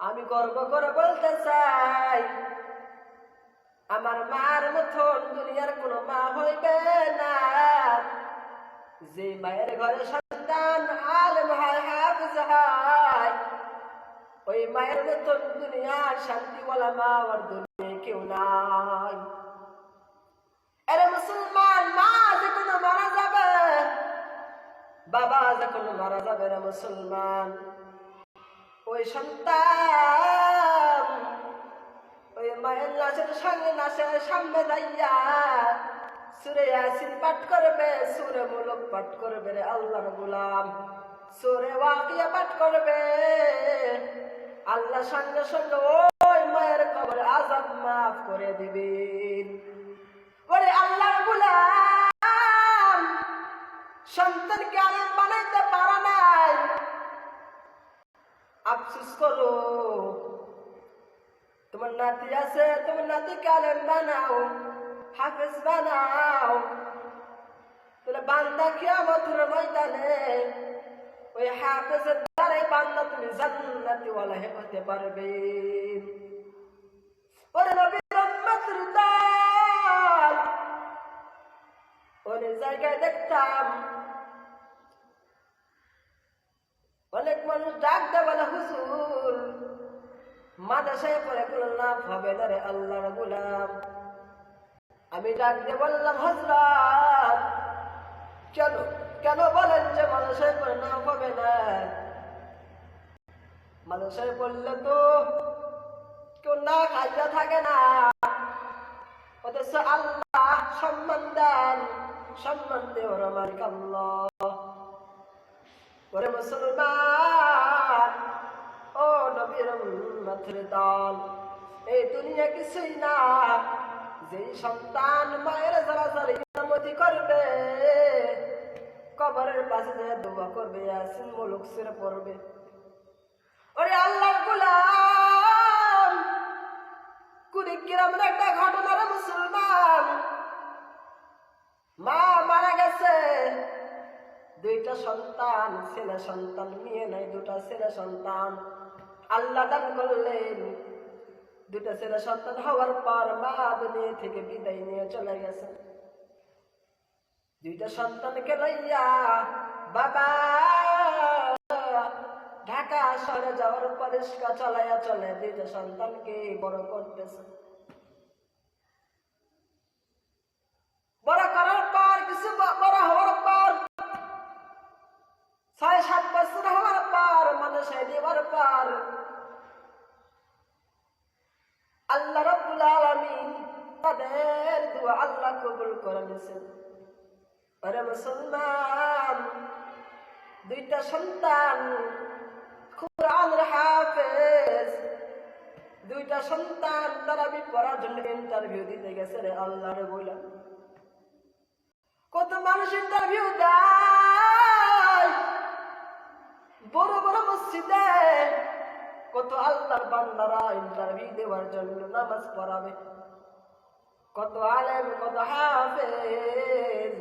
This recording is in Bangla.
আমি গর্ব করে বলতে চাই, আমার মার মতন দুনিয়ার কোন মা হইবে না। যে মায়ের ঘরে সন্তান আলেম হয়, হাফেজ হয়, ওই মায়ের মতন দুনিয়ার শান্তিওয়ালা মা আর দুনিয়ায় কেউ নাই। আরে মুসলমান, মা যখন মারা যাবে, বাবা যখন মারা যাবে রে মুসলমান, ওই সন্তান ওই মায়ের লাশের সঙ্গে লাশের সামনে দাইয়া সূরা ইয়াসিন পাঠ করবে, সূরা মুলক পাঠ করবে রে আল্লাহর গোলাম, সূরা ওয়াকিয়া পাঠ করবে। আল্লাহ সঙ্গে সঙ্গে ওই মায়ের কবরে আযাব মাফ করে দিবেন। ওরে আল্লাহর গোলাম, সন্তানকে আলেম বানাইতে পারা নাই, আফসোস করো। তোমার নাতি আছে, তোমার নাতিকে আলেম বানাও, হাফেজ বানাও। তাহলে বান্দা কিয়ামতের ময়দানে ওই হাফেজের দ্বারাই বান্দা তুমি জান্নাতীওয়ালা হতে পারবে। ওরে নবীর উম্মতের দল, ওই জায়গায় দেখতাম অনেক মানুষ ডাক দেয়, বলে হুজুর মাদ্রাসায় পড়ে কোনো লাভ হবে না রে আল্লাহর গোলাম। আমি ডাক দিয়ে বললাম, হযরত কেন বলেন যে মাদ্রাসায় পড়ে লাভ হবে না? মাদ্রাসায় পড়লে তো কেউ না খাইয়া থাকে না, অথচ আল্লাহ সম্মান দেন, সম্মান দেওয়ার মালিক আল্লাহ। ওরে মুসলমান, ও নবীর উম্মতের দল, এই দুনিয়া কিছুই না। যেই সন্তান মায়ের জানাজার ইমামতি করবে, কবরের পাশে যে দোয়া করবে, ইয়াসিন মুলক সূরা পড়বে, ওরে আল্লাহর গোলাম, কুড়িগ্রামের একটা ঘটনা রে মুসলমান। মা মারা গেছে, দুইটা সন্তান, ছেলে সন্তান, মেয়ে নাই, দুটা ছেলে সন্তান আল্লাহ দান করলেন। দুটা ছেলে সন্তান হওয়ার পর মা দুনিয়া থেকে বিদায় নিয়ে চলে গেছে। দুইটা সন্তানকে লইয়া বাবা ঢাকা শহরে যাওয়ার পর রিক্সা চালাইয়া চলে দুইটা সন্তানকে বড় করতেছে। বড় করার পর, কিছু বড় হওয়ার পর, ৬-৭ বছর হওয়ার পর, মাদ্রাসায় দেওয়ার পর আল্লাহ রাব্বুল আলামিন তাদের দোয়া আল্লাহ কবুল করে নিয়েছেন। আরে মুসলমান, দুইটা সন্তান কুরআনের হাফেজ, দুইটা সন্তান তারাবি পড়ার জন্য ইন্টারভিউ দিতে গেছে রে আল্লাহর গোলাম। কত মানুষ ইন্টারভিউ দেয় বড় বড় মসজিদে, কত আল্লাহর বান্দারা ইন্টারভিউ দেওয়ার জন্য নামাজ পড়াবে, কত আলেম, কত হাফেজ